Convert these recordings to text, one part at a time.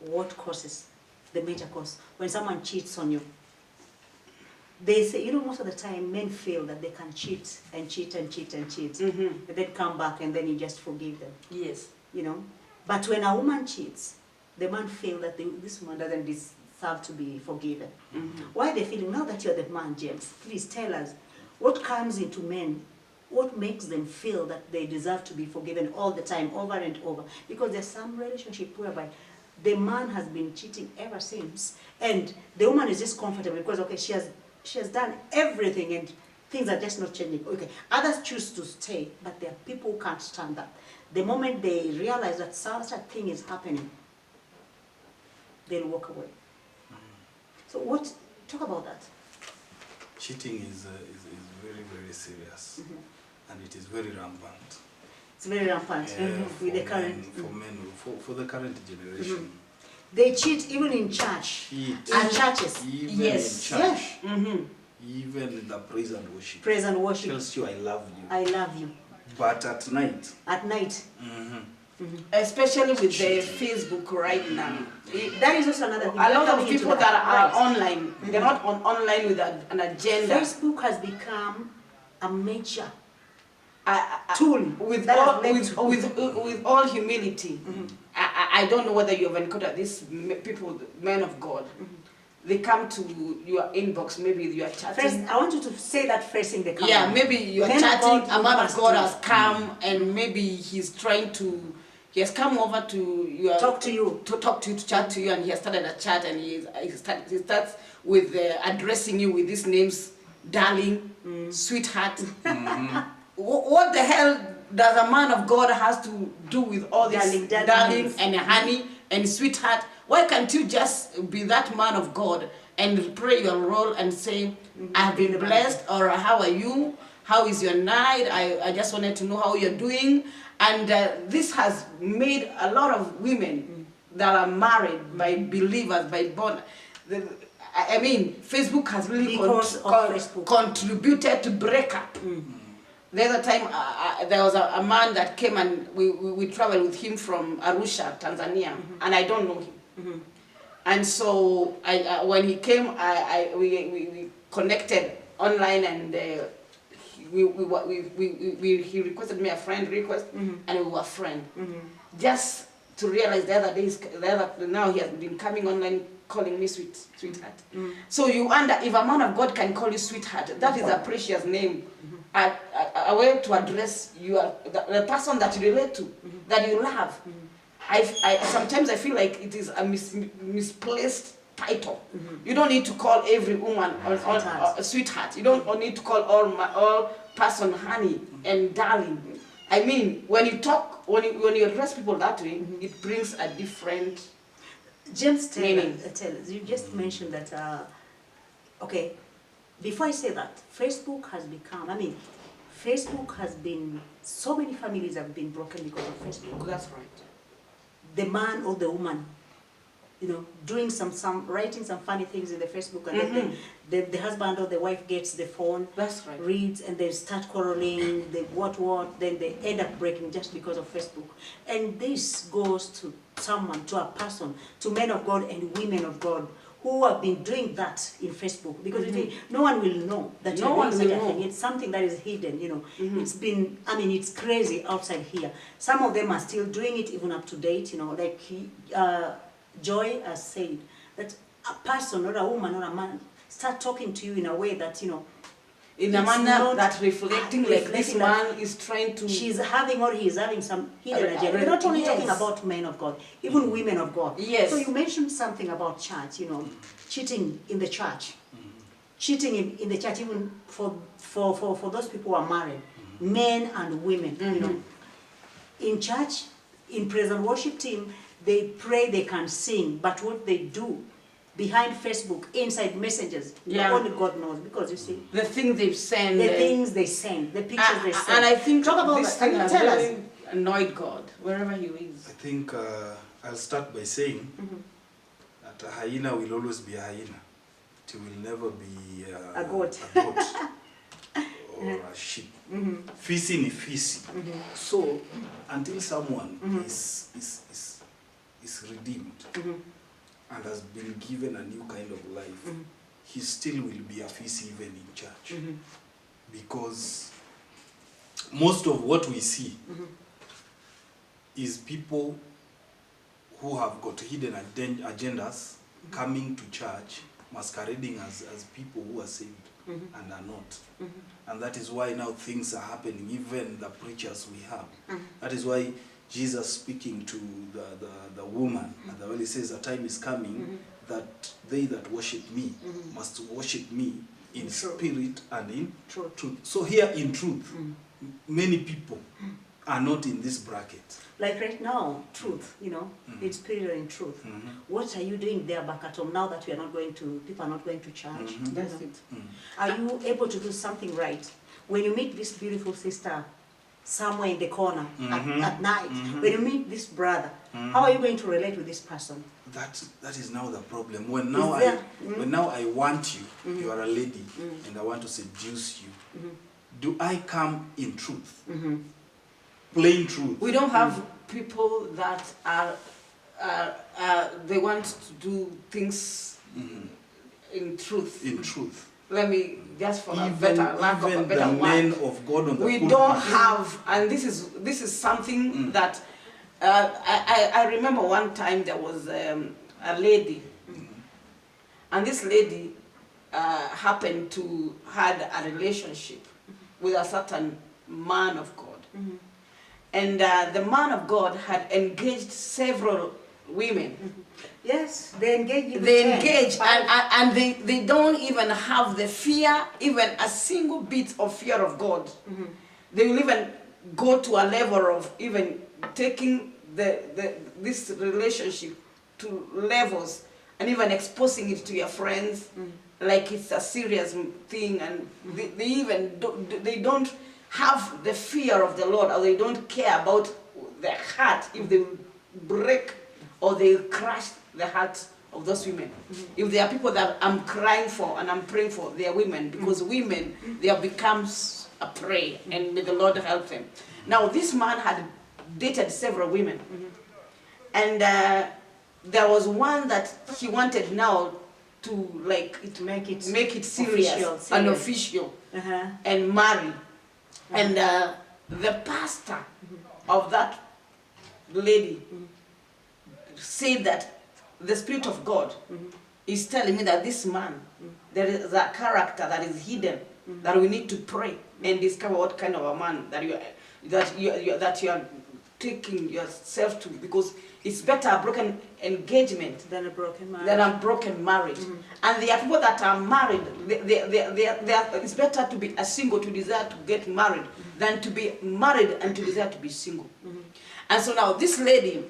what causes the major cause when someone cheats on you. They say, you know, most of the time men feel that they can cheat and cheat and cheat and cheat, and then come back and then you just forgive them. Yes. You know, but when a woman cheats, the man feel that this woman doesn't deserve to be forgiven. Why are they feeling? Now that you're the man, James, please tell us what comes into men, what makes them feel that they deserve to be forgiven all the time, over and over? Because there's some relationship whereby the man has been cheating ever since, and the woman is just comfortable because, okay, she has done everything and things are just not changing. Okay, others choose to stay, but there are people who can't stand that. The moment they realize that such a thing is happening, they'll walk away. So talk about that. Cheating is very, very serious, and it is very rampant. It's very rampant with the current. For the current generation. They cheat even in church. Cheat. And churches. Even Yes. in church. Yeah. Even in the praise and worship. Praise and worship. Tells you I love you. I love you. But at night. At night. Especially with the Facebook right now. That is also another thing. A lot of people that are Right. online, they're not online with an agenda. Facebook has become a major tool with that all, has led with all humility. I don't know whether you have encountered these people, men of God. They come to your inbox, maybe you are chatting. First, I want you to say that facing the camera. Yeah, maybe you are Men of chatting, God a man of God to- has come and maybe he has come over to Talk to you. to chat to you, and he has started a chat, and he starts with addressing you with these names, darling, sweetheart. What the hell does a man of God has to do with all this darling and honey and sweetheart? Why can't you just be that man of God and play your role and say, I've been blessed, or how are you? How is your night? I just wanted to know how you're doing. And this has made a lot of women that are married by believers, by born. I mean, Facebook has really contributed to breakup. The other time, there was a man that came and we traveled with him from Arusha, Tanzania, and I don't know him. And so when he came, we connected online, and he requested me a friend request, and we were friends. Just to realize now he has been coming online calling me sweetheart. So you wonder, if a man of God can call you sweetheart, that is a precious name. A way to address the person that you relate to, that you love. Sometimes I feel like it is a misplaced title. You don't need to call every woman a sweetheart. You don't need to call all person honey and darling. I mean, when you talk, when you address people that way, it brings a different James, meaning. Tell us, you just mentioned that, okay, before I say that, Facebook has become, Facebook has been, so many families have been broken because of Facebook. That's right. The man or the woman, doing writing some funny things in the Facebook, and then the husband or the wife gets the phone, That's right. reads, and they start quarreling, then they end up breaking just because of Facebook. And this goes to someone, to a person, to men of God and women of God who have been doing that in Facebook, because no one will know that No one will know. It's something that is hidden, It's been, it's crazy outside here. Some of them are still doing it even up to date, like Joy has said, that a person or a woman or a man start talking to you in a way that, in a manner that reflecting like this man is trying to... She's having or he's having some hidden agenda. We're not only talking about men of God, even women of God. Yes. So you mentioned something about church, cheating in the church. Cheating in the church, even for those people who are married, men and women, In church, in praise and worship team, they pray, they can sing, but what they do behind Facebook, inside messages, only God knows, because you see, the thing they've sent, the things they send, the pictures they send. and I think talk about this that. thing has Tell us. really annoyed God wherever He is. I think I'll start by saying that a hyena will always be a hyena. It will never be A goat. Or a sheep. Fisi ni fisi. So until someone is is redeemed and has been given a new kind of life, he still will be a fist even in church. Because most of what we see is people who have got hidden agendas coming to church, masquerading as people who are saved and are not. And that is why now things are happening, even the preachers we have. That is why Jesus speaking to the woman, and the Bible says, a time is coming that they that worship me must worship me in spirit and in truth. So here in truth, many people are not in this bracket. Like right now, truth, you know, in spirit and in truth. What are you doing there back at home now that we are not going to, people are not going to church? That's it. Are you able to do something right? When you meet this beautiful sister somewhere in the corner at night, when you meet this brother, how are you going to relate with this person? That is now the problem. When now I want you, you are a lady, and I want to seduce you. Do I come in truth? Plain truth. We don't have people that are they want to do things in truth. In truth. Let me just for a better lack of a better the word. men of God on the We pulpit. don't have, and this is something that I remember one time there was a lady, and this lady happened to had a relationship with a certain man of God. And the man of God had engaged several women. Yes, they engage. They engage, and they don't even have the fear, even a single bit of fear of God. They will even go to a level of even taking this relationship to levels and even exposing it to your friends like it's a serious thing, and they even don't have the fear of the Lord, or they don't care about their heart if they will break or they will crush the hearts of those women. If there are people that I'm crying for and I'm praying for, they are women, because women, they have become a prey, and may the Lord help them. Now this man had dated several women, and there was one that he wanted now to make it serious and official and marry. And the pastor of that lady said that the Spirit of God is telling me that this man, there is a character that is hidden, that we need to pray and discover what kind of a man that you are taking yourself to, because it's better a broken engagement than a broken marriage. And there are people that are married. It's better to be a single to desire to get married than to be married and to desire to be single. And so now this lady,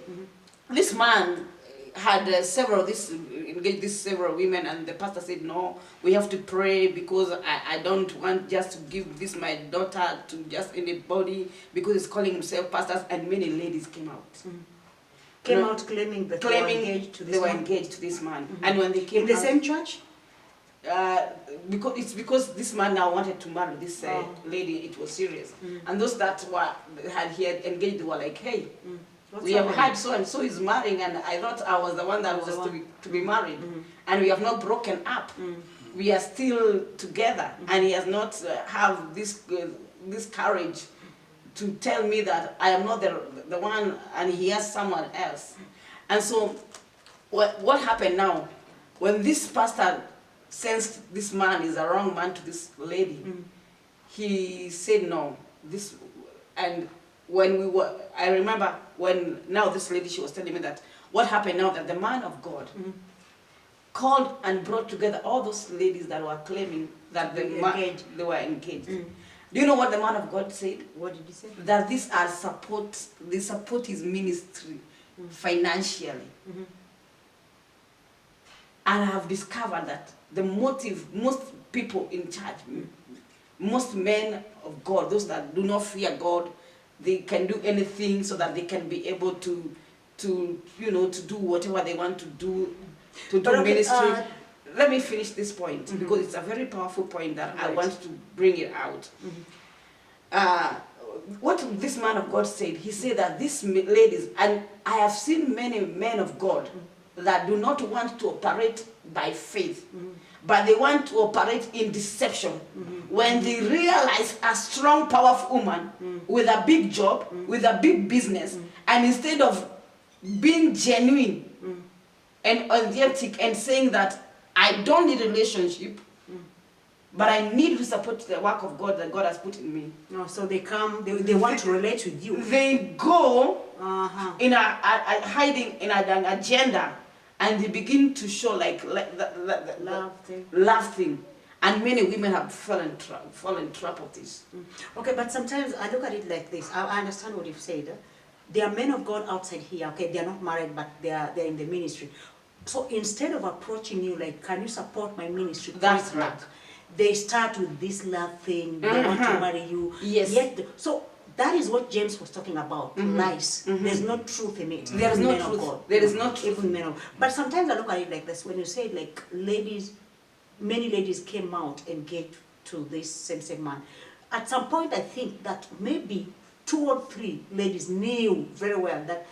this man had engaged these several women, and the pastor said, no, we have to pray, because I don't want just to give this my daughter to just anybody, because he's calling himself pastors. And many ladies came out. Came out claiming that they were engaged to this man. And when they came in the out, same church? Because this man now wanted to marry this lady, it was serious. And those that he had engaged were like, hey, we have had so and so is marrying, and I thought I was the one that was to be married, and we have not broken up. We are still together, and he has not have this courage to tell me that I am not the one, and he has someone else. And so what happened now, when this pastor sensed this man is a wrong man to this lady, he said no. And when I remember when now this lady, she was telling me that what happened now, that the man of God called and brought together all those ladies that were claiming that they were engaged. Do you know what the man of God said? What did he say? That they support his ministry financially. And I have discovered that the motive, most people in church, most men of God, those that do not fear God, they can do anything so that they can be able to do whatever they want to do, ministry. Let me finish this point, because it's a very powerful point that I want to bring it out. what this man of God said, he said that these ladies, and I have seen many men of God that do not want to operate by faith, but they want to operate in deception. When they realize a strong, powerful woman with a big job, with a big business, and instead of being genuine and authentic and saying that I don't need a relationship, but I need to support the work of God that God has put in me. No, so they come, they want to relate with you. They go Uh-huh. in a hiding in an agenda, and they begin to show like the love thing. And many women have fallen trap of this. Okay, but sometimes I look at it like this. I understand what you've said. There are men of God outside here. Okay, they are not married, but they're in the ministry. So instead of approaching you like, can you support my ministry? That's Point right. blank, they start with this love thing. They want to marry you. Yes. Yet, so that is what James was talking about. Lies. There's no truth in it. There is no Men of truth. God. There is no truth. Even men of. But sometimes I look at it like this. When you say like ladies, many ladies came out engaged to this same-sex man. At some point, I think that maybe 2 or 3 ladies knew very well that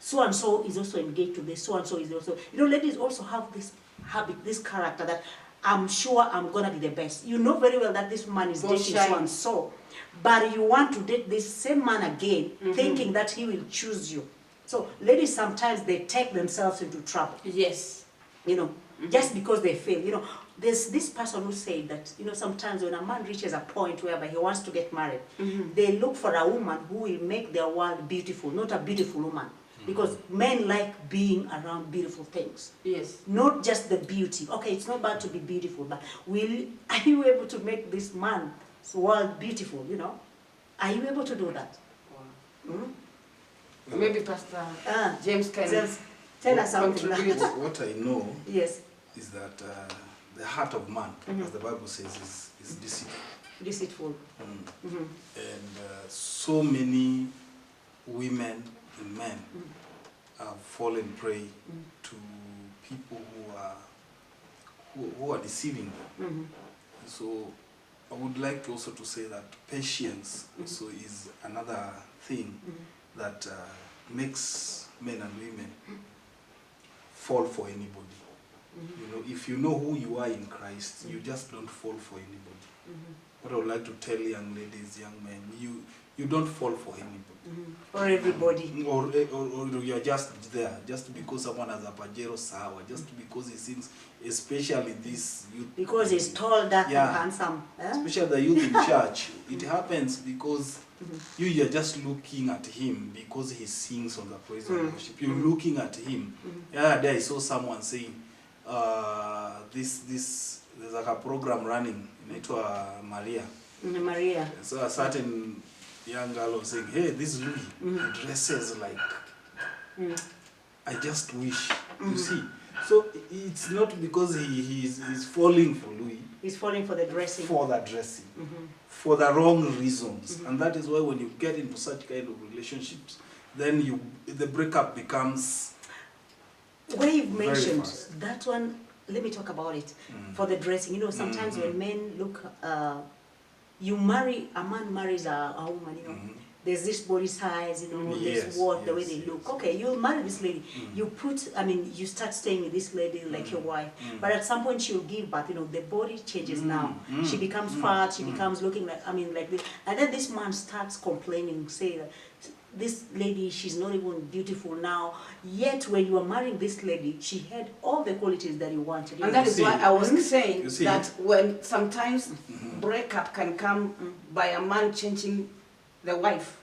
so and so is also engaged to this. So and so is also. You know, ladies also have this habit, this character that I'm sure I'm gonna be the best. You know very well that this man is Don't dating shine. so and so, but you want to date this same man again, thinking that he will choose you. So ladies sometimes they take themselves into trouble. Yes. You know, just because they fail. You know, there's this person who said that, you know, sometimes when a man reaches a point whereby he wants to get married, they look for a woman who will make their world beautiful, not a beautiful woman. Because men like being around beautiful things. Yes. Not just the beauty. Okay, it's not bad to be beautiful, but are you able to make this man's world beautiful, you know? Are you able to do that? Maybe Pastor James can Just tell us something. contribute. What I know Yes, is that the heart of man, as the Bible says, is deceitful. deceitful. And so many women and men have fallen prey to people who are deceiving them. So I would like also to say that patience also is another thing that makes men and women fall for anybody. You know, if you know who you are in Christ, you just don't fall for anybody. What I would like to tell young ladies, young men, you don't fall for anybody. Or everybody. Or you're just there, just because someone has a Pajero Sawa, just because he sings, especially this youth. Because he's tall, dark, Yeah. and handsome. Eh? Especially the youth in church. It happens because you're just looking at him because he sings on the praise and worship. You're looking at him. Yeah, there I saw someone saying, there's like a program running, inaitwa Maria. Maria. So a certain young girl was saying, hey, this Louis dresses like, I just wish, you see. So it's not because he's falling for Louis, He's falling for the dressing. for the dressing, for the wrong reasons. And that is why when you get into such kind of relationships, then the breakup becomes Where you've very mentioned fast. that one, let me talk about it. For the dressing, you know, sometimes when men look, a man marries a woman, you know, there's this body size, you know, Yes, this what, the way yes, they yes. look. Okay, you'll marry this lady. You start staying with this lady like your wife. But at some point she'll give birth, you know, the body changes now. She becomes fat, she becomes looking like this. And then this man starts complaining, saying that this lady, she's not even beautiful now. Yet when you are marrying this lady, she had all the qualities that you wanted. And that is see, why I was you saying see. that when sometimes breakup can come by a man changing the wife.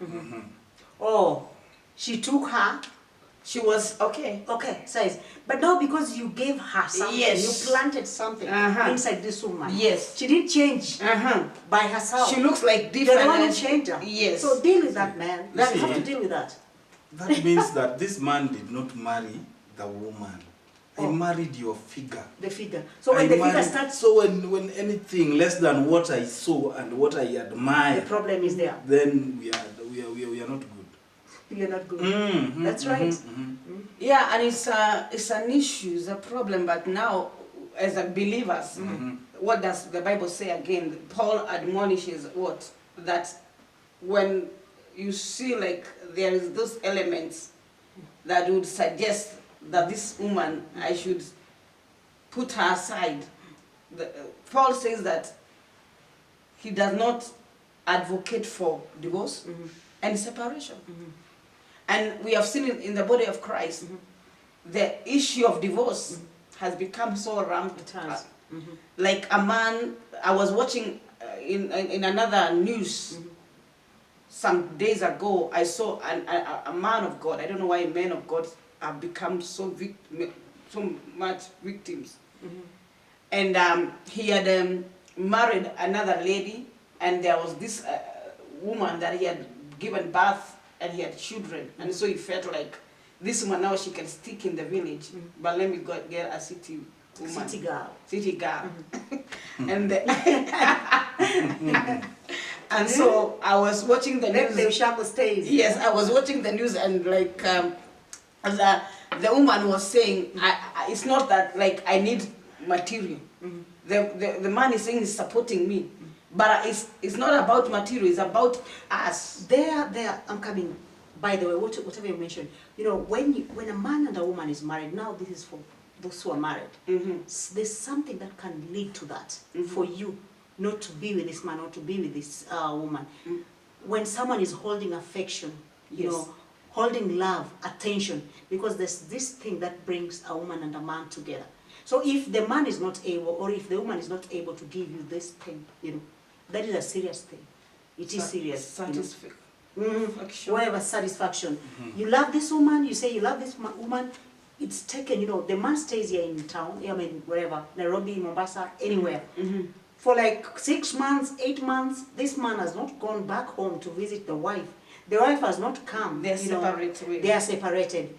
Oh, she took her. She was okay. Okay, says, but now because you gave her something, Yes. you planted something inside this woman. Yes. She didn't change by herself. She looks like You're the different. one who and- changed her. Yes. So deal with that, man. You You have to see. deal with that. That means that this man did not marry the woman. He married your figure. The figure. So when the figure starts, So when anything less than what I saw and what I the admire, problem is there. then we are not good. You're not good. That's right. Yeah, and it's an issue, it's a problem. But now, as a believers, what does the Bible say again? Paul admonishes what? That when you see like there is those elements that would suggest that this woman, I should put her aside. Paul says that he does not advocate for divorce and separation. And we have seen it in the body of Christ. The issue of divorce has become so rampant. It has. Like a man, I was watching in another news some days ago, I saw a man of God. I don't know why men of God have become so much victims. And he had married another lady, and there was this woman that he had given birth, and he had children. And so he felt like, this woman now, she can stick in the village, but let me go get a city woman. City girl. And and so I was watching the news. The sharp stays. Yes, I was watching the news, and like the woman was saying, it's not that like I need material. The man is saying he's supporting me, but it's not about material. It's about us. There. I'm coming. By the way, whatever you mentioned, you know, when a man and a woman is married, now this is for those who are married. There's something that can lead to that for you not to be with this man or to be with this woman. When someone is holding affection, you know, holding love, attention, because there's this thing that brings a woman and a man together. So if the man is not able, or if the woman is not able to give you this thing, you know, that is a serious thing. It is serious. Satisfaction. Whatever satisfaction. You love this woman, you say you love this woman, it's taken, you know, the man stays here in town, I mean, wherever, Nairobi, Mombasa, anywhere. For like 6 months, 8 months, this man has not gone back home to visit the wife. The wife has not come. They're separated. They are separated.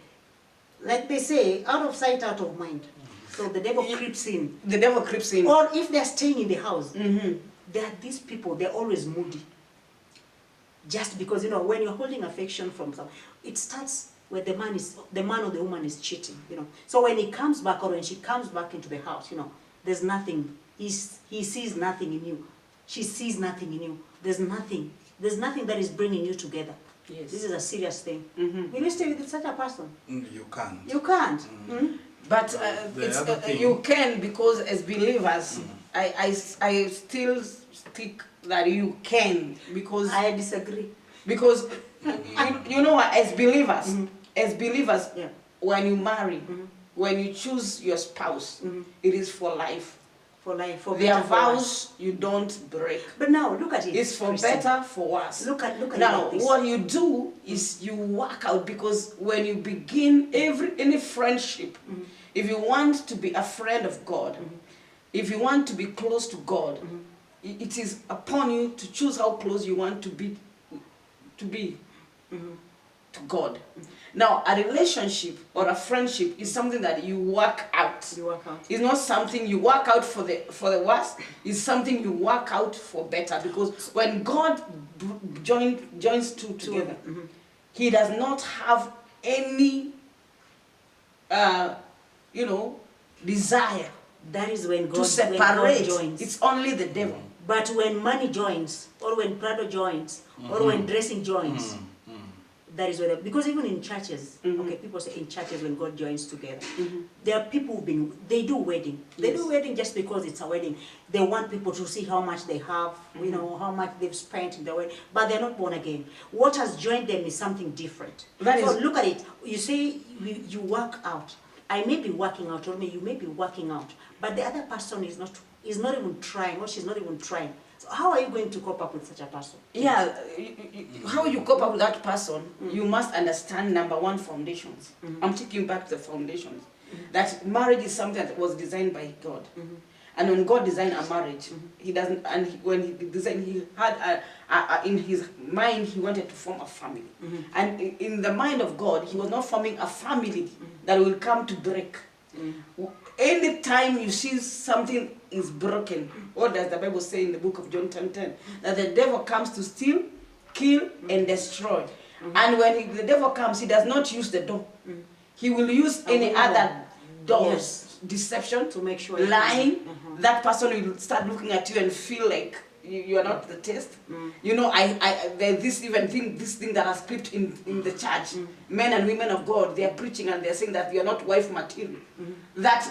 Like they say, out of sight, out of mind. So the devil creeps in. The devil creeps in. Or if they're staying in the house, there are these people, they're always moody. Just because, you know, when you're holding affection from someone, it starts where the man or the woman is cheating, you know. So when he comes back, or when she comes back into the house, you know, there's nothing. He sees nothing in you. She sees nothing in you. There's nothing that is bringing you together. Yes. This is a serious thing. Will you stay with such a person? You can't. You can't. But you can, because as believers, I still stick that you can, because I disagree. Because you know what, as believers, Yeah. when you marry, when you choose your spouse, it is for life. For life, for Their better, for worse. vows you don't break. But now look at it. It's for Christine. better, for worse. Look at Now, it like this. what you do is you work out, because when you begin any friendship, if you want to be a friend of God, if you want to be close to God, it is upon you to choose how close you want to be to God. Now, a relationship or a friendship is something that you work out. You work out. It's not something you work out for the worst. It's something you work out for better. Because when God joins two together, He does not have any, desire That is when God, to when God separate. joins. It's only the devil. But when money joins, or when Prado joins, or when dressing joins, that is where, because even in churches, okay, people say in churches when God joins together, there are people they do wedding. They do wedding just because it's a wedding. They want people to see how much they have, you know, how much they've spent in the wedding, but they're not born again. What has joined them is something different. Look at it. You say you work out. I may be working out, or you may be working out, but the other person is not even trying, or she's not even trying. So how are you going to cope up with such a person? Yeah, how you cope up with that person, you must understand number one, foundations. I'm taking back the foundations. That marriage is something that was designed by God. And when God designed a marriage, He doesn't. And when He designed, He had in His mind, He wanted to form a family. And in the mind of God, He was not forming a family that will come to break. Anytime you see something is broken, what does the Bible say in the book of John 10:10? That the devil comes to steal, kill, and destroy. And when the devil comes, he does not use the door. He will use any other doors. Yes. Deception, To make sure lying. That person will start looking at you and feel like you are not the taste. You know, there's this thing that has crept in the church. Men and women of God, they are preaching and they're saying that you are not wife material. That